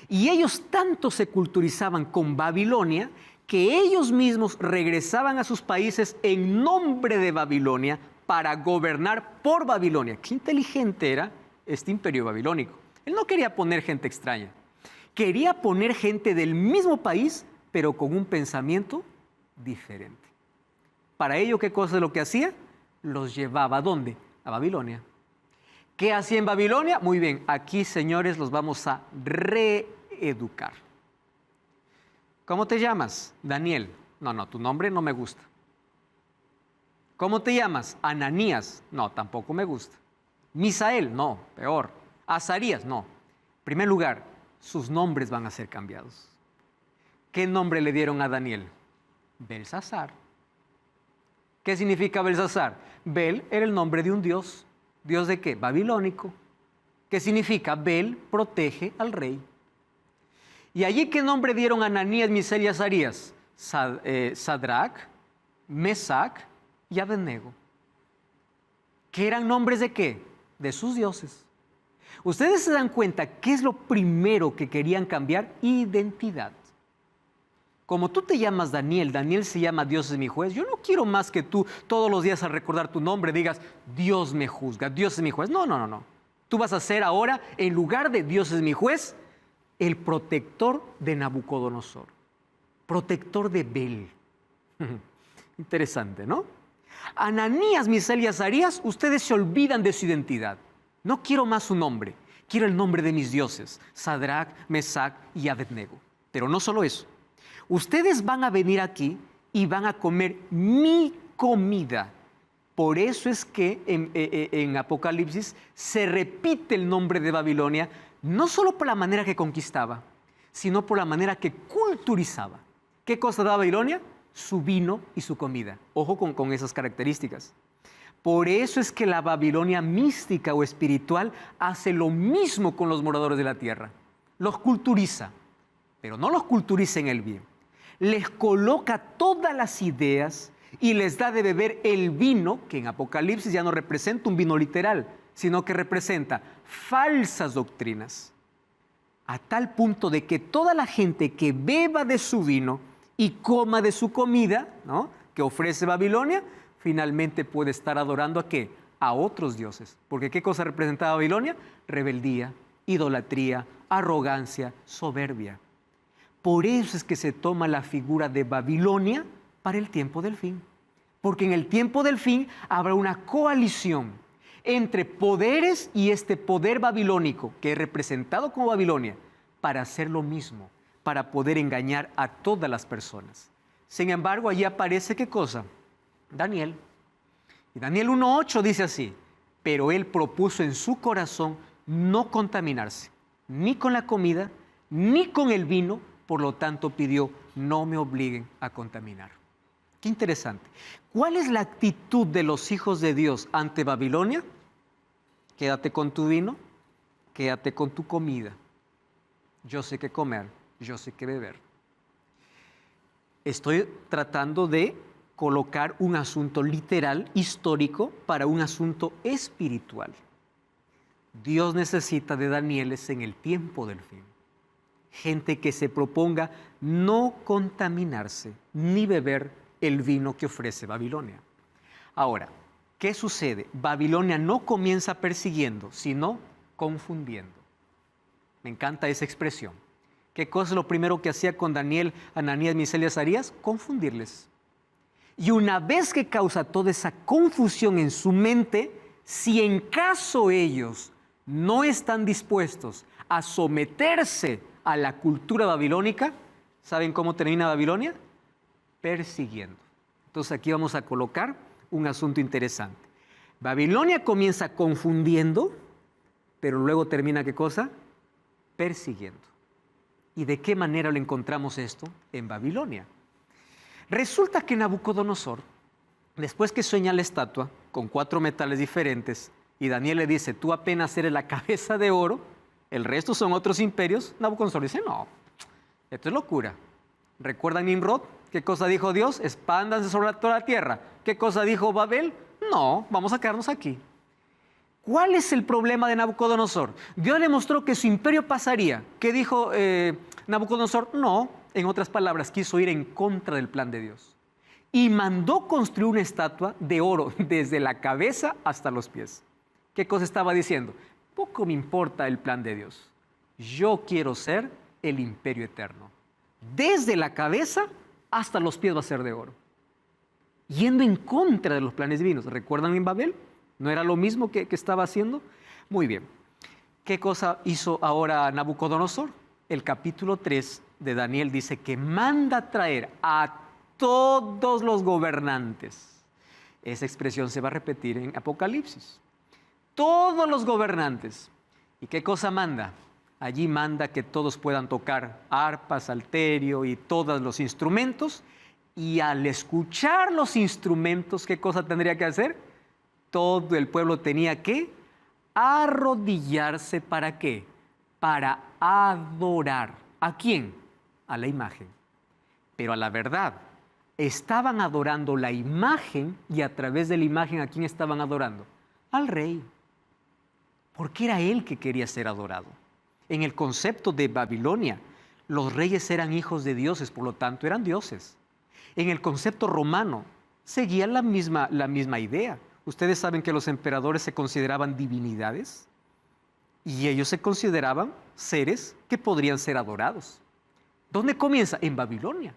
Y ellos tanto se culturizaban con Babilonia que ellos mismos regresaban a sus países en nombre de Babilonia para gobernar por Babilonia. Qué inteligente era este imperio babilónico. Él no quería poner gente extraña, quería poner gente del mismo país, pero con un pensamiento diferente. Para ello, ¿qué cosa es lo que hacía? Los llevaba ¿a dónde? A Babilonia. ¿Qué hacía en Babilonia? Muy bien, aquí, señores, los vamos a reeducar. ¿Cómo te llamas? Daniel. No, tu nombre no me gusta. ¿Cómo te llamas? Ananías. No, tampoco me gusta. Misael. No, peor. Azarías. No. En primer lugar, sus nombres van a ser cambiados. ¿Qué nombre le dieron a Daniel? Belsasar. ¿Qué significa Belsasar? Bel era el nombre de un dios. ¿Dios de qué? Babilónico. ¿Qué significa? Bel protege al rey. ¿Y allí qué nombre dieron a Ananías, Misael y Azarías? Sadrach, Mesac y Abednego. ¿Qué eran nombres de qué? De sus dioses. Ustedes se dan cuenta qué es lo primero que querían cambiar: identidad. Como tú te llamas Daniel, Daniel se llama Dios es mi juez. Yo no quiero más que tú todos los días al recordar tu nombre digas Dios me juzga, Dios es mi juez. No. Tú vas a ser ahora, en lugar de Dios es mi juez, el protector de Nabucodonosor, protector de Bel. Interesante, ¿no? Ananías, Misael y Azarías, ustedes se olvidan de su identidad. No quiero más su nombre, quiero el nombre de mis dioses, Sadrach, Mesac y Abednego. Pero no solo eso. Ustedes van a venir aquí y van a comer mi comida. Por eso es que en Apocalipsis se repite el nombre de Babilonia, no solo por la manera que conquistaba, sino por la manera que culturizaba. ¿Qué cosa da Babilonia? Su vino y su comida. Ojo con esas características. Por eso es que la Babilonia mística o espiritual hace lo mismo con los moradores de la tierra. Los culturiza, pero no los culturiza en el bien. Les coloca todas las ideas y les da de beber el vino, que en Apocalipsis ya no representa un vino literal, sino que representa falsas doctrinas, a tal punto de que toda la gente que beba de su vino y coma de su comida, ¿no?, que ofrece Babilonia, finalmente puede estar adorando ¿a qué? A otros dioses. Porque ¿qué cosa representaba Babilonia? Rebeldía, idolatría, arrogancia, soberbia. Por eso es que se toma la figura de Babilonia para el tiempo del fin. Porque en el tiempo del fin habrá una coalición entre poderes y este poder babilónico, que es representado como Babilonia, para hacer lo mismo, para poder engañar a todas las personas. Sin embargo, allí aparece ¿qué cosa? Daniel. Y Daniel 1:8 dice así: pero él propuso en su corazón no contaminarse, ni con la comida, ni con el vino, por lo tanto pidió, no me obliguen a contaminar. Qué interesante. ¿Cuál es la actitud de los hijos de Dios ante Babilonia? Quédate con tu vino, quédate con tu comida. Yo sé qué comer, yo sé qué beber. Estoy tratando de colocar un asunto literal, histórico, para un asunto espiritual. Dios necesita de Danieles en el tiempo del fin. Gente que se proponga no contaminarse ni beber el vino que ofrece Babilonia. Ahora, ¿qué sucede? Babilonia no comienza persiguiendo, sino confundiendo. Me encanta esa expresión. ¿Qué cosa es lo primero que hacía con Daniel, Ananías, Misael y Azarías? Confundirles. Y una vez que causa toda esa confusión en su mente, si en caso ellos no están dispuestos a someterse a la cultura babilónica, ¿saben cómo termina Babilonia? Persiguiendo. Entonces aquí vamos a colocar un asunto interesante. Babilonia comienza confundiendo, pero luego termina ¿qué cosa? Persiguiendo. ¿Y de qué manera lo encontramos esto? En Babilonia. Resulta que Nabucodonosor, después que sueña la estatua con 4 metales diferentes, y Daniel le dice, tú apenas eres la cabeza de oro, el resto son otros imperios, Nabucodonosor dice, no, esto es locura. ¿Recuerdan Nimrod? ¿Qué cosa dijo Dios? Expándanse sobre toda la tierra. ¿Qué cosa dijo Babel? No, vamos a quedarnos aquí. ¿Cuál es el problema de Nabucodonosor? Dios le mostró que su imperio pasaría. ¿Qué dijo Nabucodonosor? No, en otras palabras, quiso ir en contra del plan de Dios. Y mandó construir una estatua de oro desde la cabeza hasta los pies. ¿Qué cosa estaba diciendo? Poco me importa el plan de Dios. Yo quiero ser el imperio eterno. Desde la cabeza hasta los pies va a ser de oro. Yendo en contra de los planes divinos. ¿Recuerdan en Babel? ¿No era lo mismo que estaba haciendo? Muy bien. ¿Qué cosa hizo ahora Nabucodonosor? El capítulo 3 de Daniel dice que manda traer a todos los gobernantes. Esa expresión se va a repetir en Apocalipsis. Todos los gobernantes. ¿Y qué cosa manda? Allí manda que todos puedan tocar arpa, salterio y todos los instrumentos. Y al escuchar los instrumentos, ¿qué cosa tendría que hacer? Todo el pueblo tenía que arrodillarse. ¿Para qué? Para adorar. ¿A quién? A la imagen. Pero a la verdad, estaban adorando la imagen y a través de la imagen, ¿a quién estaban adorando? Al rey. Porque era él que quería ser adorado. En el concepto de Babilonia, los reyes eran hijos de dioses, por lo tanto eran dioses. En el concepto romano, seguían la misma idea. Ustedes saben que los emperadores se consideraban divinidades y ellos se consideraban seres que podrían ser adorados. ¿Dónde comienza? En Babilonia.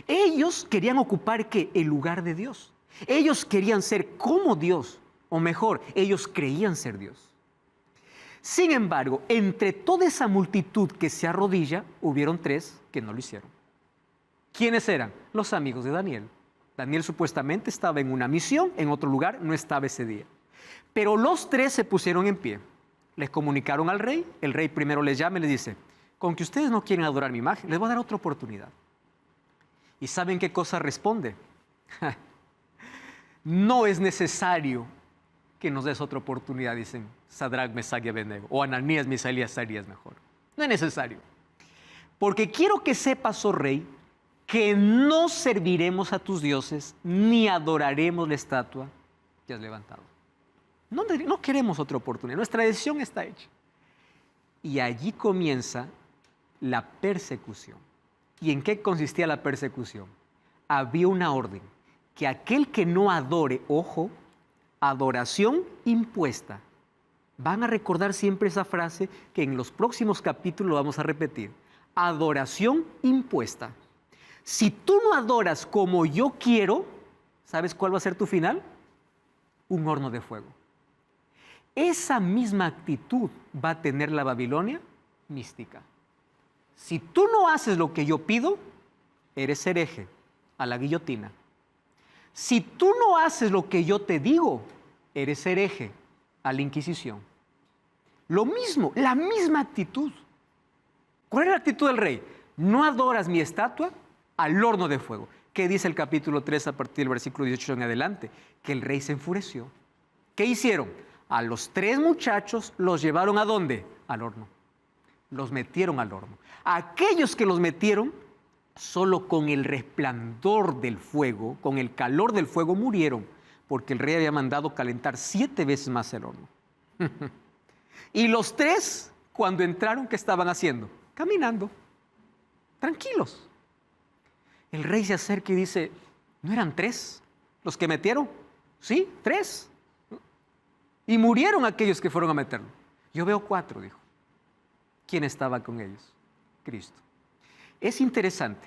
Ellos querían ocupar ¿qué? El lugar de Dios. Ellos querían ser como Dios, o mejor, ellos creían ser Dios. Sin embargo, entre toda esa multitud que se arrodilla, hubieron 3 que no lo hicieron. ¿Quiénes eran? Los amigos de Daniel. Daniel supuestamente estaba en una misión, en otro lugar, no estaba ese día. Pero los 3 se pusieron en pie. Les comunicaron al rey, el rey primero les llama y les dice, con que ustedes no quieren adorar mi imagen, les voy a dar otra oportunidad. ¿Y saben qué cosa responde? No es necesario que nos des otra oportunidad, dicen Sadrach, Mesach y Abednego, o Ananías, Misael y Azarías mejor. No es necesario. Porque quiero que sepas, oh rey, que no serviremos a tus dioses, ni adoraremos la estatua que has levantado. No queremos otra oportunidad, nuestra decisión está hecha. Y allí comienza la persecución. ¿Y en qué consistía la persecución? Había una orden, que aquel que no adore, ojo, adoración impuesta. Van a recordar siempre esa frase que en los próximos capítulos lo vamos a repetir. Adoración impuesta. Si tú no adoras como yo quiero, ¿sabes cuál va a ser tu final? Un horno de fuego. Esa misma actitud va a tener la Babilonia mística. Si tú no haces lo que yo pido, eres hereje, a la guillotina. Si tú no haces lo que yo te digo, eres hereje, a la Inquisición. Lo mismo, la misma actitud. ¿Cuál es la actitud del rey? No adoras mi estatua, al horno de fuego. ¿Qué dice el capítulo 3 a partir del versículo 18 en adelante? Que el rey se enfureció. ¿Qué hicieron? A los 3 muchachos los llevaron ¿a dónde? Al horno. Los metieron al horno. Aquellos que los metieron, solo con el resplandor del fuego, con el calor del fuego murieron, porque el rey había mandado calentar 7 veces más el horno. Y los 3, cuando entraron, ¿qué estaban haciendo? Caminando, tranquilos. El rey se acerca y dice, ¿no eran 3 los que metieron? Sí, 3. Y murieron aquellos que fueron a meterlo. Yo veo 4, dijo. ¿Quién estaba con ellos? Cristo. Es interesante.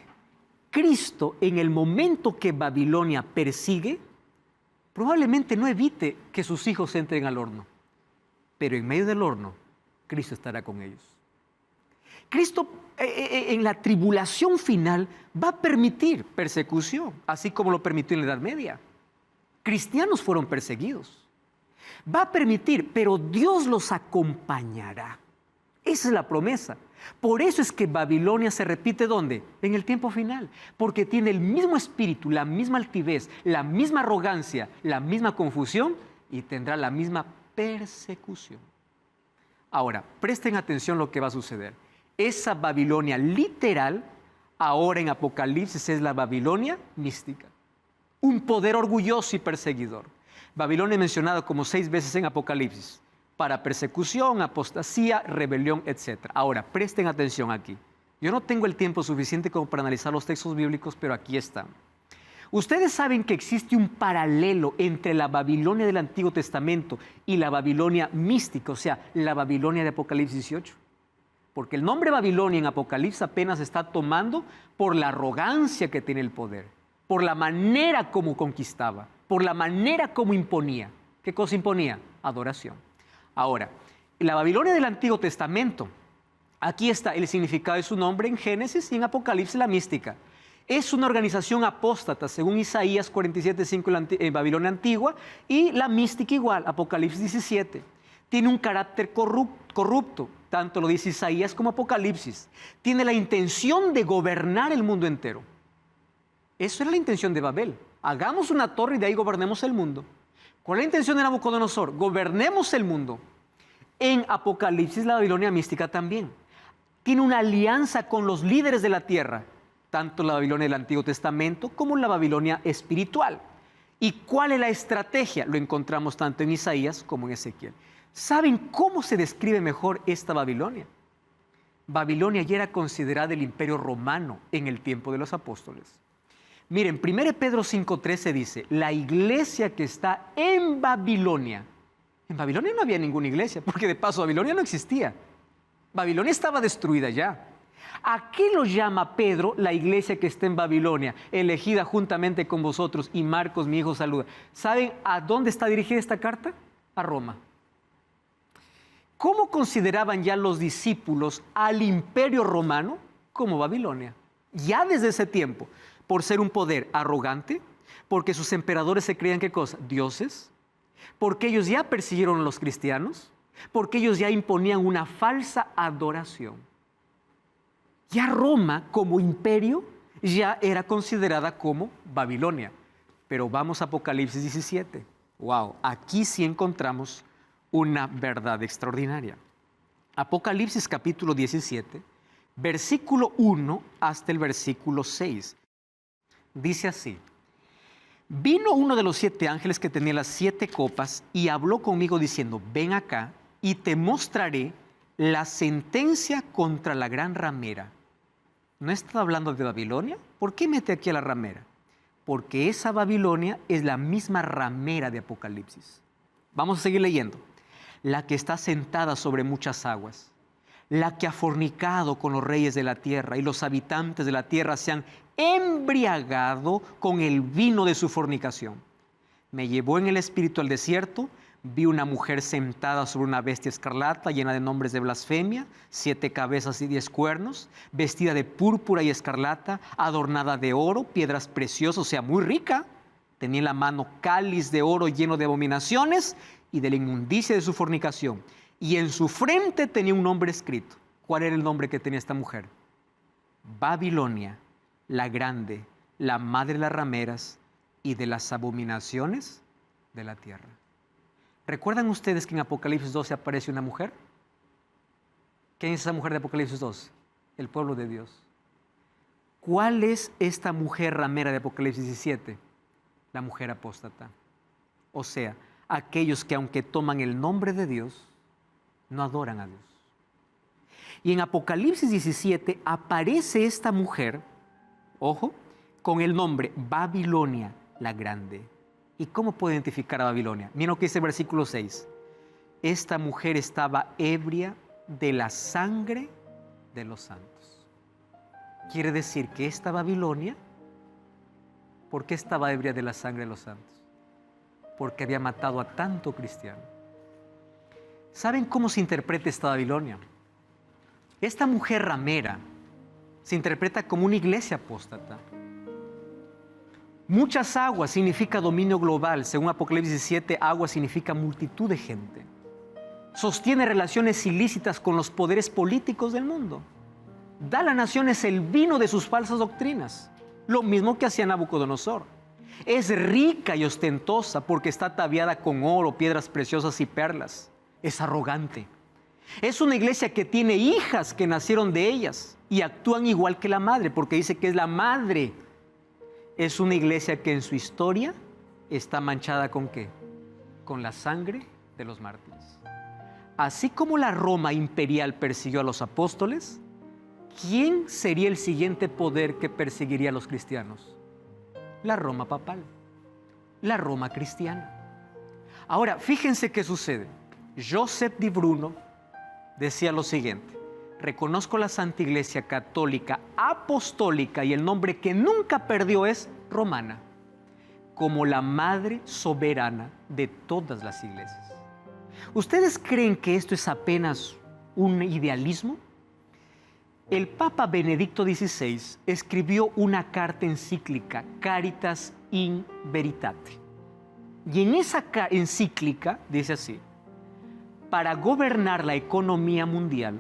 Cristo, en el momento que Babilonia persigue, probablemente no evite que sus hijos entren al horno. Pero en medio del horno, Cristo estará con ellos. Cristo en la tribulación final va a permitir persecución, así como lo permitió en la Edad Media. Cristianos fueron perseguidos. Va a permitir, pero Dios los acompañará. Esa es la promesa. Por eso es que Babilonia se repite ¿dónde? En el tiempo final. Porque tiene el mismo espíritu, la misma altivez, la misma arrogancia, la misma confusión y tendrá la misma persecución. Ahora, presten atención a lo que va a suceder. Esa Babilonia literal, ahora en Apocalipsis, es la Babilonia mística. Un poder orgulloso y perseguidor. Babilonia es mencionada como 6 veces en Apocalipsis, para persecución, apostasía, rebelión, etc. Ahora, presten atención aquí. Yo no tengo el tiempo suficiente como para analizar los textos bíblicos, pero aquí están. Ustedes saben que existe un paralelo entre la Babilonia del Antiguo Testamento y la Babilonia mística, o sea, la Babilonia de Apocalipsis 18. Porque el nombre Babilonia en Apocalipsis apenas está tomando por la arrogancia que tiene el poder, por la manera como conquistaba, por la manera como imponía. ¿Qué cosa imponía? Adoración. Ahora, la Babilonia del Antiguo Testamento, aquí está el significado de su nombre en Génesis y en Apocalipsis la mística. Es una organización apóstata, según Isaías 47:5 en Babilonia antigua, y la mística igual, Apocalipsis 17. Tiene un carácter corrupto, tanto lo dice Isaías como Apocalipsis. Tiene la intención de gobernar el mundo entero. Eso era la intención de Babel. Hagamos una torre y de ahí gobernemos el mundo. ¿Cuál es la intención de Nabucodonosor? Gobernemos el mundo. En Apocalipsis, la Babilonia mística también. Tiene una alianza con los líderes de la tierra, tanto la Babilonia del Antiguo Testamento como la Babilonia espiritual. ¿Y cuál es la estrategia? Lo encontramos tanto en Isaías como en Ezequiel. ¿Saben cómo se describe mejor esta Babilonia? Babilonia ya era considerada el imperio romano en el tiempo de los apóstoles. Miren, 1 Pedro 5:13 dice, la iglesia que está en Babilonia no había ninguna iglesia, porque de paso Babilonia no existía. Babilonia estaba destruida ya. ¿A qué lo llama Pedro la iglesia que está en Babilonia, elegida juntamente con vosotros? Y Marcos, mi hijo, saluda. ¿Saben a dónde está dirigida esta carta? A Roma. ¿Cómo consideraban ya los discípulos al imperio romano? Como Babilonia. Ya desde ese tiempo, por ser un poder arrogante, porque sus emperadores se creían, ¿qué cosa? Dioses, porque ellos ya persiguieron a los cristianos, porque ellos ya imponían una falsa adoración. Ya Roma, como imperio, ya era considerada como Babilonia. Pero vamos a Apocalipsis 17. ¡Wow! Aquí sí encontramos una verdad extraordinaria. Apocalipsis capítulo 17, versículo 1 hasta el versículo 6. Dice así: vino uno de los 7 ángeles que tenía las 7 copas y habló conmigo diciendo, ven acá y te mostraré la sentencia contra la gran ramera, ¿No está hablando de Babilonia? ¿Por qué mete aquí a la ramera? Porque esa Babilonia es la misma ramera de Apocalipsis. Vamos a seguir leyendo. La que está sentada sobre muchas aguas, la que ha fornicado con los reyes de la tierra y los habitantes de la tierra se han embriagado con el vino de su fornicación. Me llevó en el espíritu al desierto. Vi una mujer sentada sobre una bestia escarlata llena de nombres de blasfemia, 7 cabezas y 10 cuernos, vestida de púrpura y escarlata, adornada de oro, piedras preciosas, o sea, muy rica. Tenía en la mano cáliz de oro lleno de abominaciones y de la inmundicia de su fornicación. Y en su frente tenía un nombre escrito. ¿Cuál era el nombre que tenía esta mujer? Babilonia, la grande, la madre de las rameras y de las abominaciones de la tierra. ¿Recuerdan ustedes que en Apocalipsis 12 aparece una mujer? ¿Quién es esa mujer de Apocalipsis 12? El pueblo de Dios. ¿Cuál es esta mujer ramera de Apocalipsis 17? La mujer apóstata. O sea, aquellos que aunque toman el nombre de Dios, no adoran a Dios. Y en Apocalipsis 17 aparece esta mujer, ojo, con el nombre Babilonia la Grande. ¿Y cómo puedo identificar a Babilonia? Miren lo que dice el versículo 6. Esta mujer estaba ebria de la sangre de los santos. Quiere decir que esta Babilonia, ¿por qué estaba ebria de la sangre de los santos? Porque había matado a tanto cristiano. ¿Saben cómo se interpreta esta Babilonia? Esta mujer ramera se interpreta como una iglesia apóstata. Muchas aguas significa dominio global. Según Apocalipsis 17, agua significa multitud de gente. Sostiene relaciones ilícitas con los poderes políticos del mundo. Da a las naciones el vino de sus falsas doctrinas. Lo mismo que hacía Nabucodonosor. Es rica y ostentosa porque está ataviada con oro, piedras preciosas y perlas. Es arrogante. Es una iglesia que tiene hijas que nacieron de ellas y actúan igual que la madre porque dice que es la madre. Es una iglesia que en su historia está manchada ¿con qué? Con la sangre de los mártires. Así como la Roma imperial persiguió a los apóstoles, ¿quién sería el siguiente poder que perseguiría a los cristianos? La Roma papal, la Roma cristiana. Ahora, fíjense qué sucede. Joseph Di Bruno decía lo siguiente: reconozco la Santa Iglesia Católica Apostólica y el nombre que nunca perdió es romana, como la madre soberana de todas las iglesias. ¿Ustedes creen que esto es apenas un idealismo? El Papa Benedicto XVI escribió una carta encíclica, Caritas in Veritate. Y en esa encíclica dice así: para gobernar la economía mundial,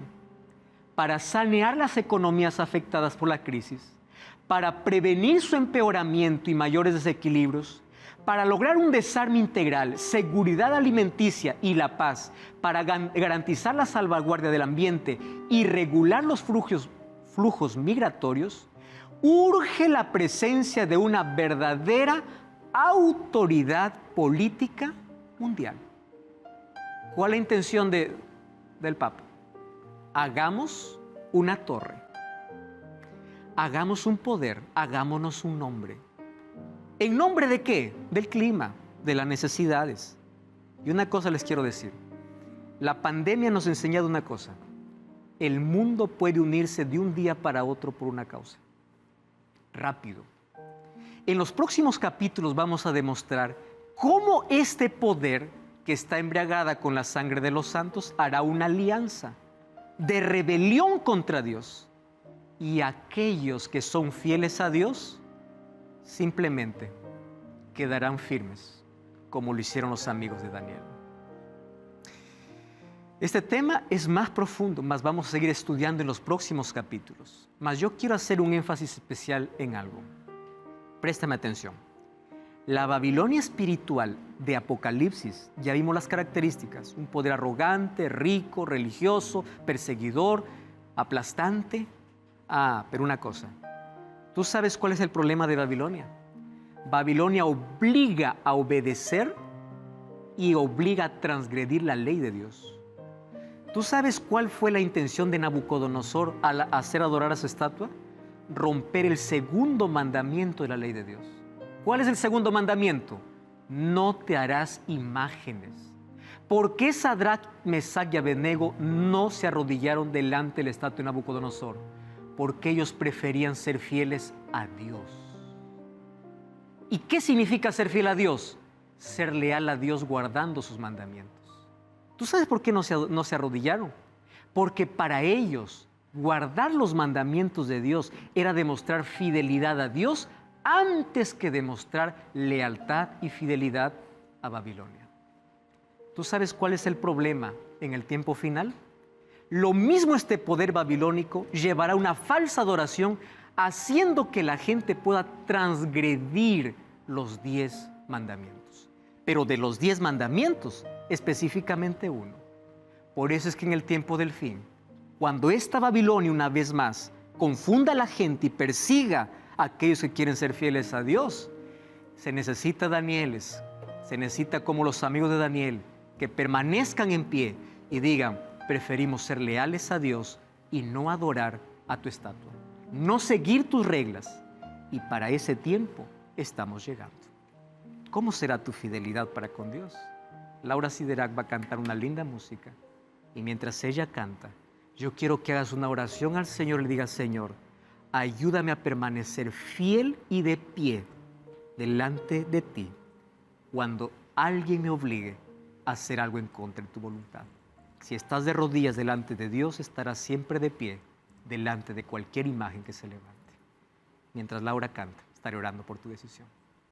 para sanear las economías afectadas por la crisis, para prevenir su empeoramiento y mayores desequilibrios, para lograr un desarme integral, seguridad alimenticia y la paz, para garantizar la salvaguardia del ambiente y regular los flujos migratorios, urge la presencia de una verdadera autoridad política mundial. ¿Cuál es la intención del Papa? Hagamos una torre, hagamos un poder, hagámonos un nombre. ¿En nombre de qué? Del clima, de las necesidades. Y una cosa les quiero decir: la pandemia nos ha enseñado una cosa: el mundo puede unirse de un día para otro por una causa. Rápido. En los próximos capítulos vamos a demostrar cómo este poder que está embriagada con la sangre de los santos hará una alianza de rebelión contra Dios, y aquellos que son fieles a Dios simplemente quedarán firmes, como lo hicieron los amigos de Daniel. Este tema es más profundo, mas vamos a seguir estudiando en los próximos capítulos. Mas yo quiero hacer un énfasis especial en algo. Préstame atención. La Babilonia espiritual de Apocalipsis, ya vimos las características: un poder arrogante, rico, religioso, perseguidor, aplastante. Pero una cosa, ¿tú sabes cuál es el problema de Babilonia? Babilonia obliga a obedecer y obliga a transgredir la ley de Dios. ¿Tú sabes cuál fue la intención de Nabucodonosor al hacer adorar a su estatua? romper el segundo mandamiento de la ley de Dios. ¿Cuál es el segundo mandamiento? No te harás imágenes. ¿Por qué Sadrach, Mesach y Abednego no se arrodillaron delante de la estatua de Nabucodonosor? Porque ellos preferían ser fieles a Dios. ¿Y qué significa ser fiel a Dios? Ser leal a Dios guardando sus mandamientos. ¿Tú sabes por qué no se arrodillaron? Porque para ellos guardar los mandamientos de Dios era demostrar fidelidad a Dios antes que demostrar lealtad y fidelidad a Babilonia. ¿Tú sabes cuál es el problema en el tiempo final? Lo mismo este poder babilónico llevará a una falsa adoración, haciendo que la gente pueda transgredir los 10 mandamientos. Pero de los 10 mandamientos, específicamente uno. Por eso es que en el tiempo del fin, cuando esta Babilonia una vez más confunda a la gente y persiga a aquellos que quieren ser fieles a Dios, se necesita Danieles, se necesita como los amigos de Daniel, que permanezcan en pie y digan: preferimos ser leales a Dios y no adorar a tu estatua, no seguir tus reglas. Y para ese tiempo estamos llegando. ¿Cómo será tu fidelidad para con Dios? Laura Siderak va a cantar una linda música, y mientras ella canta, yo quiero que hagas una oración al Señor y le digas: Señor, ayúdame a permanecer fiel y de pie delante de ti cuando alguien me obligue a hacer algo en contra de tu voluntad. Si estás de rodillas delante de Dios, estarás siempre de pie delante de cualquier imagen que se levante. Mientras Laura canta, estaré orando por tu decisión.